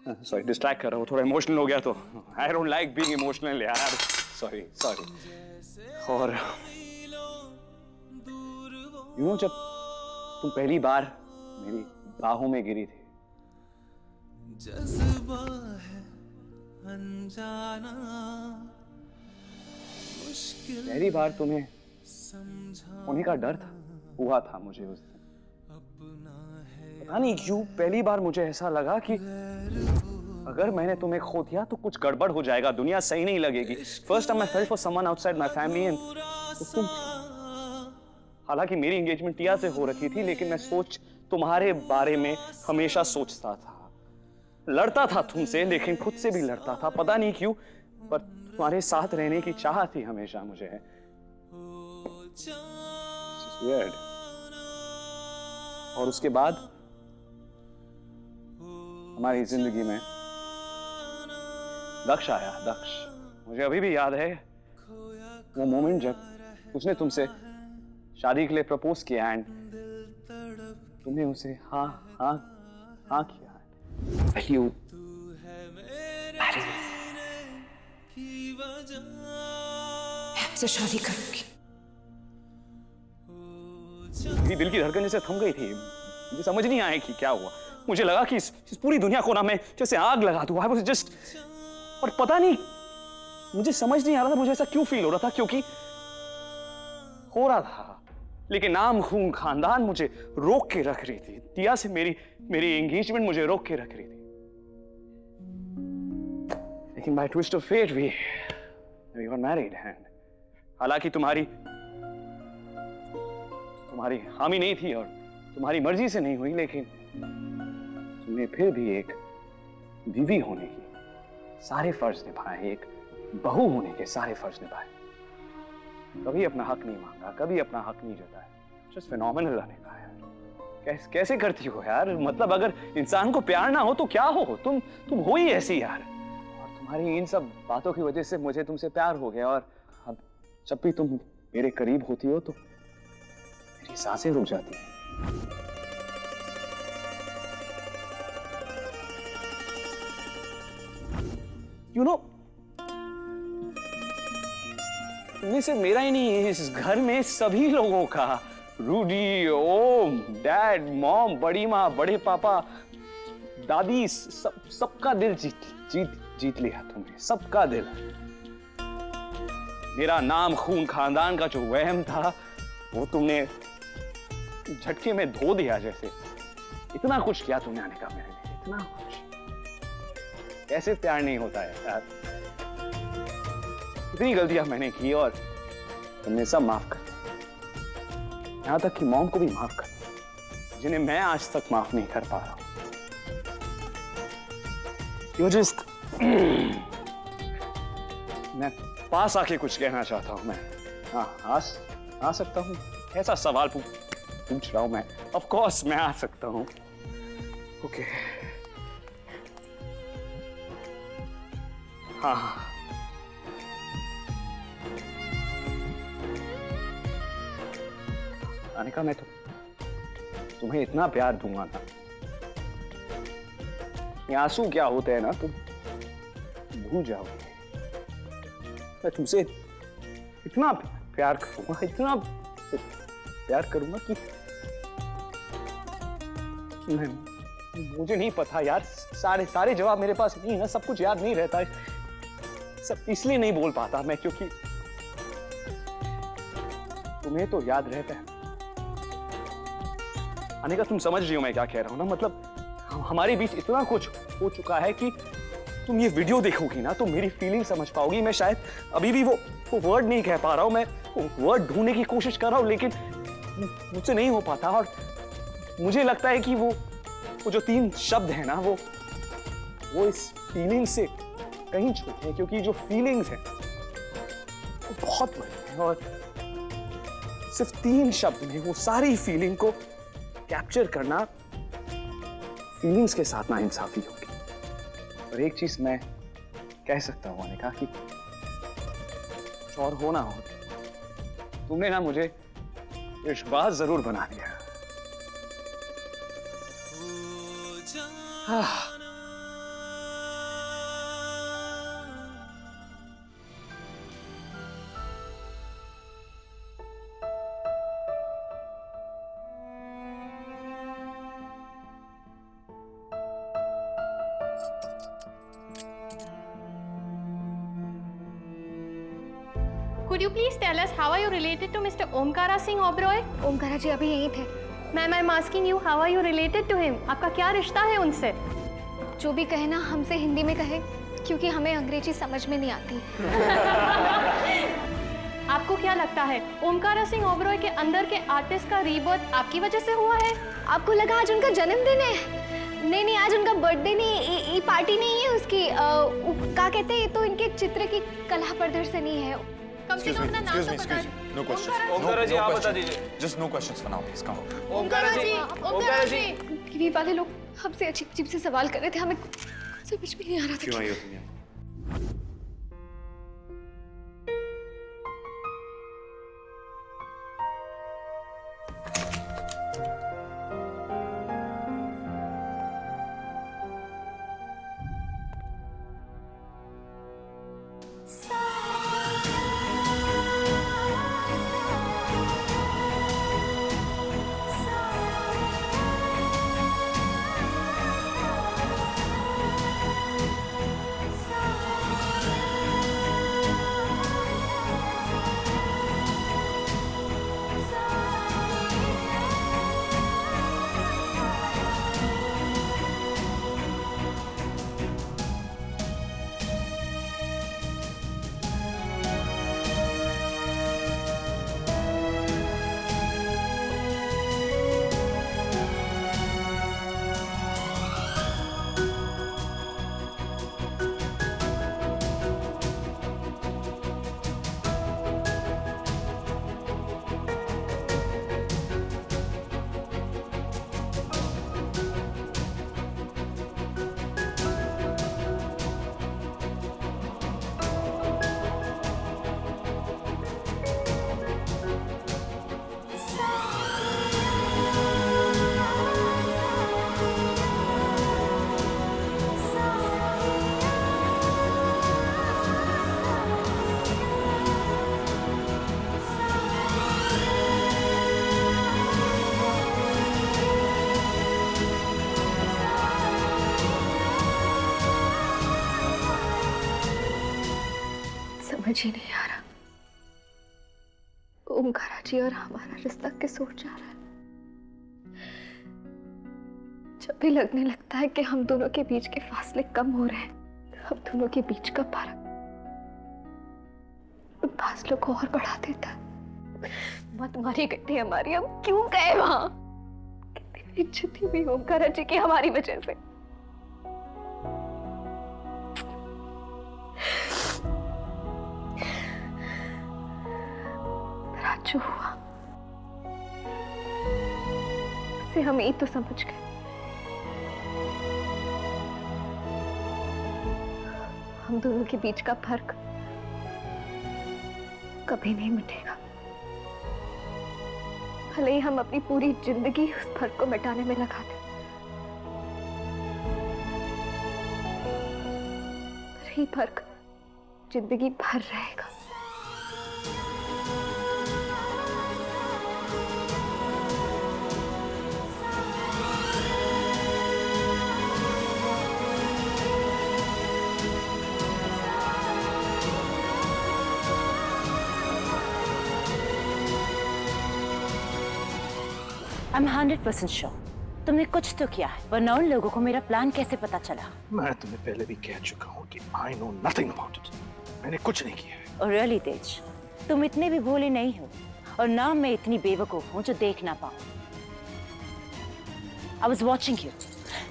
Sorry distract कर रहा हूँ, थोड़ा इमोशनल हो गया तो। I don't like being emotional यार, सॉरी सॉरी। और जब तुम पहली बार मेरी बाहों में गिरी थी, जज्बा है अनजाना, पहली बार तुम्हें होने का डर हुआ था मुझे उस दिन। पता नहीं क्यों पहली बार मुझे ऐसा लगा कि अगर मैंने तुम्हें खो दिया तो कुछ गड़बड़ हो जाएगा, दुनिया सही नहीं लगेगी। First time I felt for someone outside my family and तुम। हालांकि मेरी एंगेजमेंट टिया से हो रखी थी, लेकिन मैं तुम्हारे बारे में हमेशा सोचता था, लड़ता था तुमसे, लेकिन खुद से भी लड़ता था, पता नहीं क्यों, पर तुम्हारे साथ रहने की चाह थी हमेशा मुझे। और उसके बाद हमारी जिंदगी में दक्ष आया। दक्ष, मुझे अभी भी याद है वो मोमेंट जब उसने तुमसे शादी के लिए प्रपोज किया एंड तुमने उसे हाँ हाँ हाँ किया। You आपसे शादी करूंगी। मेरी दिल की धड़कन जैसे थम गई थी, मुझे समझ नहीं आया कि क्या हुआ। मुझे लगा कि इस पूरी दुनिया को ना मैं जैसे आग लगा दूं। I was just, और पता नहीं मुझे समझ नहीं आ रहा था मुझे ऐसा क्यों फील हो रहा था, क्योंकि हो रहा था लेकिन नाम खून खानदान मुझे रोक के रख रही थी। टिया से मेरी एंगेजमेंट मुझे रोक के रख रही थी, लेकिन by twist of fate we got married. And हालांकि तुम्हारी हामी नहीं थी और तुम्हारी मर्जी से नहीं हुई, लेकिन तुमने फिर भी एक बीवी होने की सारे फर्ज निभाए, एक बहू होने के सारे फर्ज निभाए। कभी अपना हक नहीं मांगा, कभी अपना हक नहीं जताया। जस्ट फिनोमिनल अनिका यार, कैसे करती हो यार? मतलब अगर इंसान को प्यार ना हो तो क्या हो? तुम हो ही ऐसी यार। और तुम्हारी इन सब बातों की वजह से मुझे तुमसे प्यार हो गया, और अब जब भी तुम मेरे करीब होती हो तो मेरी सांसें रुक जाती हैं। You know, तुमने सिर्फ मेरा ही नहीं है, इस घर में सभी लोगों का, रूडी, ओम, डैड, मॉम, बड़ी माँ, बड़े पापा, दादी, सबका दिल जीत लिया तुमने, सबका दिल। मेरा नाम खून खानदान का जो वहम था वो तुमने झटके में धो दिया। जैसे इतना कुछ किया तुमने आने का मेरे लिए, इतना कुछ। कैसे प्यार नहीं होता है यार? इतनी गलतियां मैंने की और तुमने सब माफ कर दिया, यहां तक कि मॉम को भी माफ कर दिया, जिन्हें मैं आज तक माफ नहीं कर पा रहा हूं। You just मैं पास आके कुछ कहना चाहता हूं। मैं आ सकता हूं? ऐसा सवाल पूछ रहा हूं मैं। ऑफ कोर्स मैं आ सकता हूं। ओके हाँ। अनिका, मैं तुम्हें इतना प्यार दूंगा ना, ये आंसू क्या होते हैं ना तुम भूल जाओगे। मैं तुमसे इतना प्यार करूंगा, इतना प्यार करूंगा कि मुझे नहीं पता यार, सारे जवाब मेरे पास नहीं है, सब कुछ याद नहीं रहता है। सब इसलिए नहीं बोल पाता मैं क्योंकि तुम्हें तो याद रहता है। अनिका, तुम समझ रही हो मैं क्या कह रहा हूं ना? मतलब हमारे बीच इतना कुछ हो चुका है कि तुम ये वीडियो देखोगी ना तो मेरी फीलिंग समझ पाओगी। मैं शायद अभी भी वो वर्ड नहीं कह पा रहा हूं, मैं वर्ड ढूंढने की कोशिश कर रहा हूं, लेकिन मुझसे नहीं हो पाता। और मुझे लगता है कि वो जो 3 शब्द है ना वो इस फीलिंग से कहीं छोटे हैं, क्योंकि जो फीलिंग्स हैं वो बहुत बड़ी हैं और सिर्फ 3 शब्द में वो सारी फीलिंग को कैप्चर करना फीलिंग्स के साथ नाइंसाफी होगी। और एक चीज मैं कह सकता हूं अनिका कि और हो ना हो, तुमने ना मुझे इश्कबाज जरूर बना दिया। Could you please tell us how are you related to Mr. Omkara Singh Oberoi? Omkara जी अभी यहीं थे। Ma'am, I'm asking you how are you related to him? आपका क्या रिश्ता है उनसे? जो भी कहे ना हमसे हिंदी में कहे, क्योंकि हमें अंग्रेजी समझ में नहीं आती। आपको क्या लगता है ओमकारा सिंह ओबरॉय के अंदर के आर्टिस्ट का रीबर्थ आपकी वजह से हुआ है? आपको लगा आज उनका जन्मदिन है? नहीं, आज उनका बर्थडे नहीं, ये पार्टी नहीं है उसकी। क्या कहते हैं, ये तो इनके चित्र की कला प्रदर्शनी है। कम से कम अपना नाम तो बता दीजिए। No questions. ओमकारा जी, आप बता दीजिए। Just no questions for now, please. Come on. Omkara ji. TV वाले लोग हमसे अजीब से सवाल कर रहे थे, हमें समझ में नहीं आ रहा था। क्यों आई हो तुम यहाँ? समझ ही नहीं आ रहा ओमकारा जी और हमारा रिश्ता किस ओर जा रहा है। जब भी लगने लगता है कि हम दोनों के बीच के फासले कम हो रहे हैं, हम दोनों के बीच का फर्क उन फासलों को और बढ़ा देता है। मत मारी गई हमारी, हम क्यों गए वहां? कितनी इज्जत हुई ओमकारा जी की हमारी वजह से। जो हुआ से हम यही तो समझ गए, हम दोनों के बीच का फर्क कभी नहीं मिटेगा। भले ही हम अपनी पूरी जिंदगी उस फर्क को मिटाने में लगा दें, पर ये फर्क जिंदगी भर रहेगा। I'm 100% sure तुमने कुछ तो किया है, वरना उन लोगों को मेरा प्लान कैसे पता चला? मैं तुम्हें पहले भी कह चुका हूँ कि I know nothing about it. मैंने कुछ नहीं किया है। और रियली तेज, तुम इतने भी भोले नहीं हो, और ना मैं इतनी बेवकूफ हूँ जो देख ना पाऊँ। I was watching you.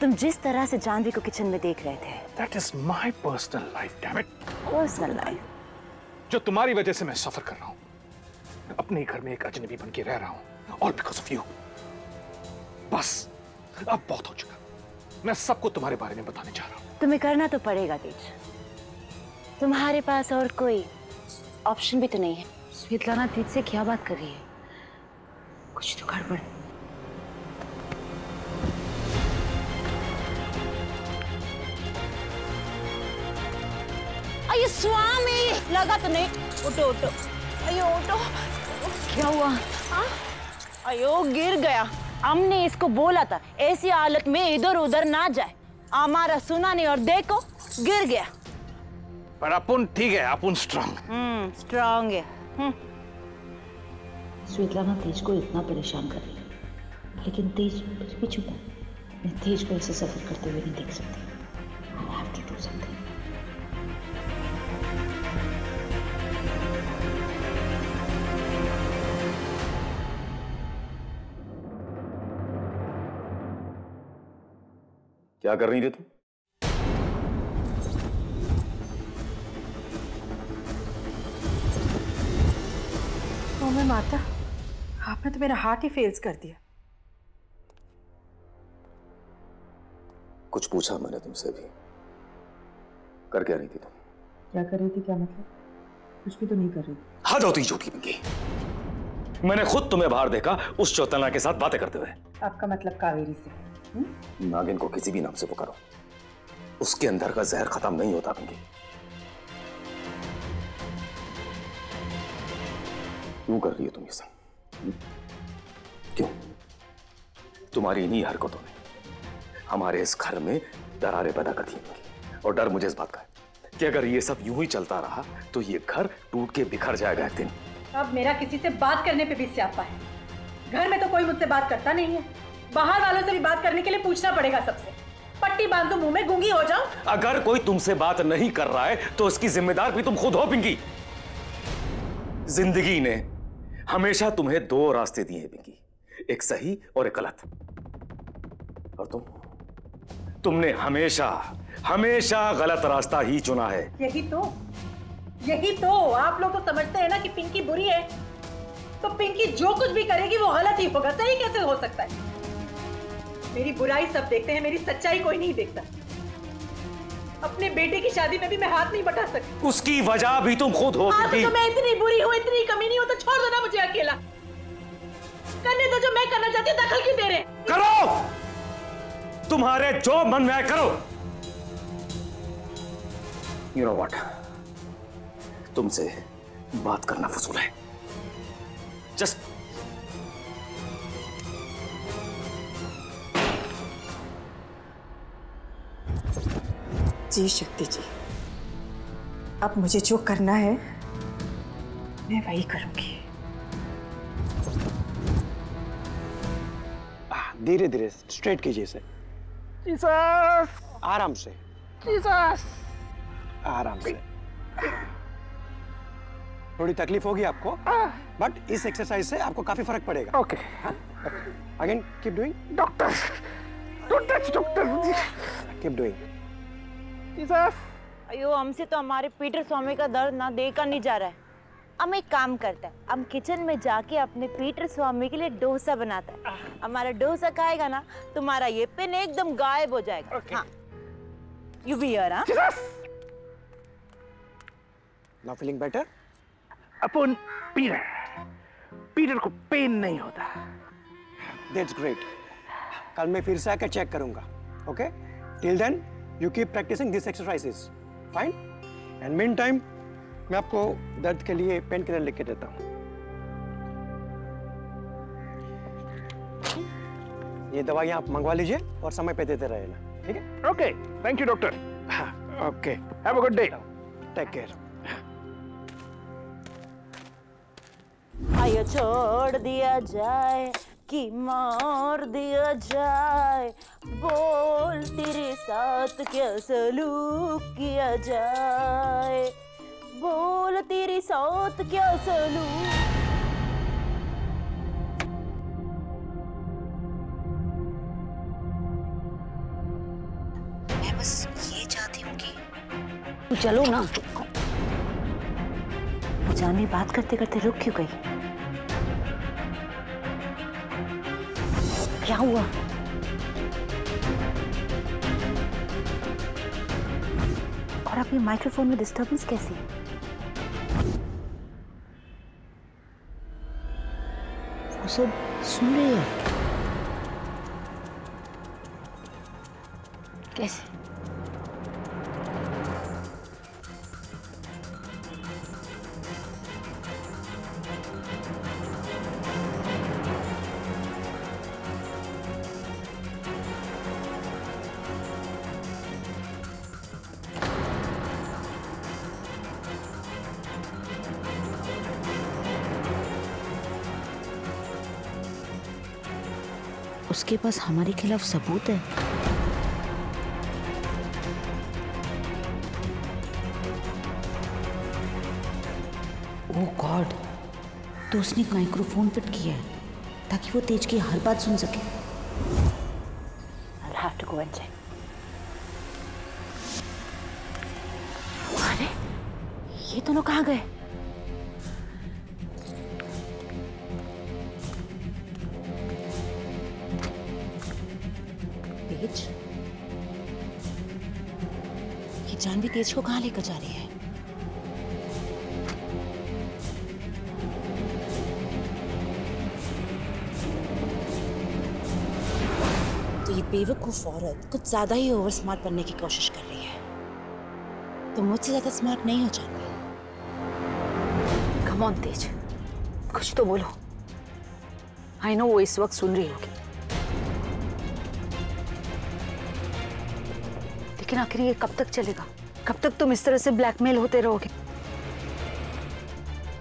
तुम जिस तरह से जानवी को किचन में देख रहे थे। That is my personal life, damn it. Personal life? जो तुम्हारी वजह से मैं सफर कर रहा हूँ, अपने घर में एक अजनबी बन के रह रहा हूँ, all because of you. बस अब बहुत हो चुका। मैं सबको तुम्हारे बारे में बताने जा रहा हूँ। तुम्हें करना तो पड़ेगा तेज, तुम्हारे पास और कोई ऑप्शन भी तो नहीं है। स्वेतलाना तेज से क्या बात कर रही है? कुछ तो गड़बड़। अये स्वामी, लगा तो नहीं? उठो उठो, अयो उठो। क्या हुआ? अयो गिर गया। हमने इसको बोला था ऐसी हालत में इधर उधर ना जाए। हमारा सुना नहीं और देखो गिर गया। पर अपुन ठीक है, अपुन स्ट्रांग। स्ट्रांग है। स्वेतलाना तेज को इतना परेशान कर रही है, लेकिन तेज भी चुप है। मैं तेज को ऐसे सफर करते हुए नहीं देख सकती। I have to do something. क्या कर रही थी तुम? ओ मैं माता, आपने तो मेरा हार्ट ही फेल्स कर दिया। कुछ पूछा मैंने तुमसे भी? कर क्या रही थी तुम? क्या कर रही थी? क्या मतलब? कुछ भी तो नहीं कर रही थी। हद होती झूठी पिंकी। मैंने खुद तुम्हें बाहर देखा उस चौतना के साथ बातें करते हुए। आपका मतलब कावेरी से? नागिन को किसी भी नाम से पुकारो, उसके अंदर का जहर खत्म नहीं होता पिंकी। क्यों कर रही हो तुम ये सब? क्यों? तुम्हारी इन्हीं हरकतों ने हमारे इस घर में दरारें पैदा कर दी। और डर मुझे इस बात का है कि अगर ये सब यूं ही चलता रहा तो ये घर टूट के बिखर जाएगा एक दिन। अब मेरा किसी से बात करने पे भी स्यापा है। घर में तो कोई मुझसे बात करता नहीं है, बाहर वालों से भी बात करने के लिए पूछना पड़ेगा सबसे। पट्टी बांध दो मुंह में, गूंगी हो जाओ। अगर कोई तुमसे बात नहीं कर रहा है तो इसकी जिम्मेदार भी तुम खुद हो पिंकी। जिंदगी ने हमेशा तुम्हें दो रास्ते दिए हैं पिंकी, एक सही और एक गलत। और तुमने हमेशा हमेशा गलत रास्ता ही चुना है। यही तो आप लोग तो समझते हैं ना कि पिंकी बुरी है, तो पिंकी जो कुछ भी करेगी वो गलत ही होगा। सही कैसे हो सकता है? मेरी बुराई सब देखते हैं, मेरी सच्चाई कोई नहीं देखता। अपने बेटे की शादी में भी मैं हाथ नहीं बटा सकती। उसकी वजह भी तुम खुद हो पिंकी। तो मैं इतनी बुरी हूँ, इतनी कमी नहीं हो तो छोड़ दो ना मुझे अकेला। करने दो जो मैं करना चाहती हूँ, दखल क्यों दे रहे? करो, तुम्हारे जो मन में आए करो। You know what? तुमसे बात करना फजूल है। जस्ट जी शक्ति जी, अब मुझे जो करना है मैं वही करूंगी। धीरे धीरे स्ट्रेट कीजिए इसे। जीसस, आराम से, जीसस, आराम से। थोड़ी तकलीफ होगी आपको, बट इस एक्सरसाइज से आपको काफी फर्क पड़ेगा। Okay. Again keep doing. Doctor, don't touch doctor. Keep doing. Jesus. अयो, हमसे तो हमारे पीटर स्वामी का दर्द ना देखा नहीं जा रहा है। हम एक काम करता है, हम किचन में जाके अपने पीटर स्वामी के लिए डोसा बनाता है। हमारा डोसा खाएगा ना, तुम्हारा ये पेन एकदम गायब हो जाएगा। हाँ, यू बी हियर। हाँ, नाउ फीलिंग बेटर? अपन पीटर को पेन नहीं होता। That's great. कल मैं फिर से आकर चेक करूंगा। Okay, till then you keep practising this exercises. Fine? And meantime मैं आपको दर्द के लिए पेन किलर लिख के देता हूँ। ये दवाइयाँ आप मंगवा लीजिए और समय पे देते रहना, ठीक है? Okay, thank you doctor. हाँ, okay, have a good day. Take care. आयो छोड़ दिया जाए कि मार दिया जाए, बोल तेरे साथ क्या सलूक किया जाए, बोल तेरे साथ क्या सलूक। मैं बस ये चाहती हूँ कि तू चलो ना। जाने बात करते करते रुक क्यों गई? क्या हुआ? और आपके माइक्रोफोन में डिस्टर्बेंस कैसी है? वो सब सुन रही है कैसे? उसके पास हमारे खिलाफ सबूत है। ओह गॉड, तो उसने माइक्रोफोन फिट किया है ताकि वो तेज की हर बात सुन सके। I'll have to go and check. अरे ये दोनों कहाँ गए? तेज, ये जानवी तेज को कहाँ लेकर जा रही है? तो ये बेवकूफ औरत कुछ ज्यादा ही ओवर स्मार्ट बनने की कोशिश कर रही है। तो मुझसे ज्यादा स्मार्ट नहीं हो जानवी। कम ऑन तेज, कुछ तो बोलो। आई नो वो इस वक्त सुन रही होगी, लेकिन आखिर ये कब तक चलेगा? कब तक तुम इस तरह से ब्लैकमेल होते रहोगे?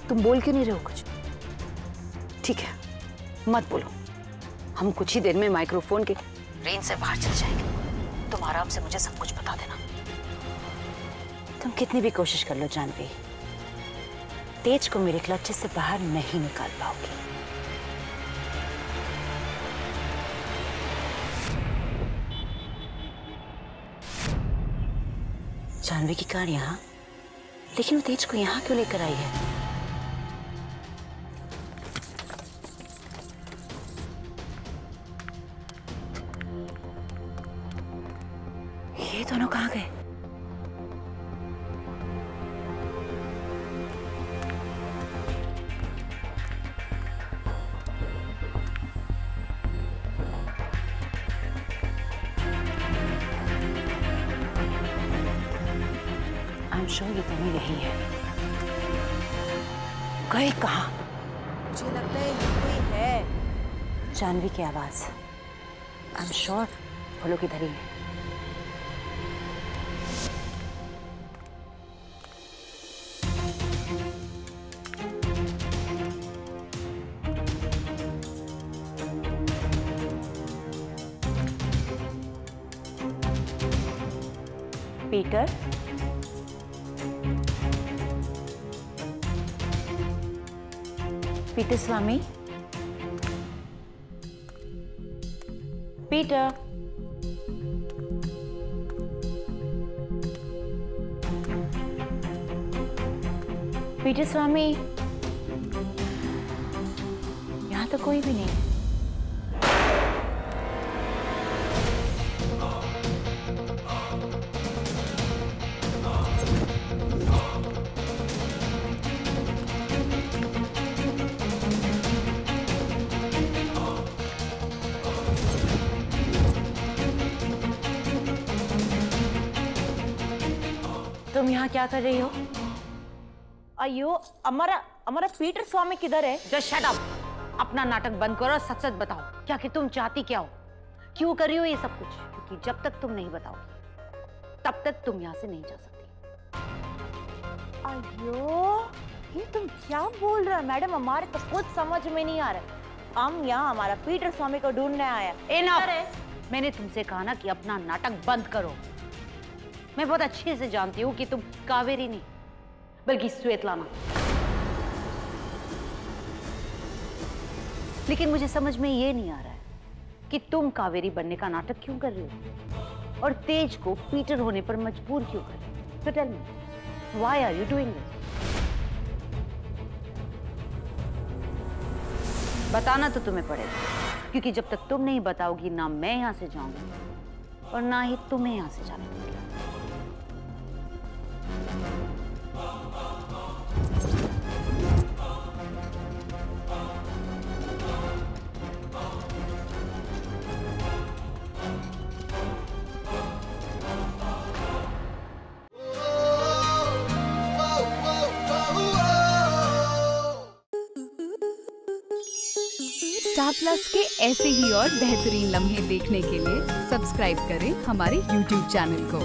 तुम बोल क्यों नहीं रहे हो कुछ? ठीक है, मत बोलो। हम कुछ ही देर में माइक्रोफोन के रेंज से बाहर चले जाएंगे। तुम आराम से मुझे सब कुछ बता देना। तुम कितनी भी कोशिश कर लो जानवी, तेज को मेरे क्लच से बाहर नहीं निकाल पाओगी। जानवी की कार यहाँ, लेकिन वो तेज को यहाँ क्यों लेकर आई है? ये दोनों कहाँ गए? I'm sure ये दोनों यही है। गए कहाँ? मुझे लगता है कोई है। जानवी की आवाज। I'm sure वो लोग इधर ही है। पीटर, पीटर स्वामी, पीटर, पीटर स्वामी, यहाँ तो कोई भी नहीं। तुम यहाँ क्या कर रही हो? अयो, हमारा पीटर स्वामी किधर है? Just shut up. अपना नाटक बंद करो और सच सच बताओ, क्या कि तुम चाहती क्या हो? क्यों कर रही हो ये सब कुछ? क्योंकि जब तक तुम नहीं बताओगी तब तक तुम यहाँ से नहीं जा सकती। अयो, ये तुम क्या बोल रहे हो मैडम? हमारे तो कुछ समझ में नहीं आ रहा। हम यहाँ हमारा पीटर स्वामी को ढूंढने आया। एनफ! मैंने तुमसे कहा ना कि अपना नाटक बंद करो। मैं बहुत अच्छे से जानती हूँ कि तुम कावेरी नहीं बल्कि स्वेतलाना। लेकिन मुझे समझ में ये नहीं आ रहा है कि तुम कावेरी बनने का नाटक क्यों कर रही हो और तेज को पीटर होने पर मजबूर क्यों कर रही हो? So tell me, why are you doing this? बताना तो तुम्हें पड़ेगा, क्योंकि जब तक तुम नहीं बताओगी ना मैं यहाँ से जाऊंगी और ना ही तुम्हें यहाँ से जाने दूंगी। स्टार प्लस के ऐसे ही और बेहतरीन लम्हे देखने के लिए सब्सक्राइब करें हमारे YouTube चैनल को।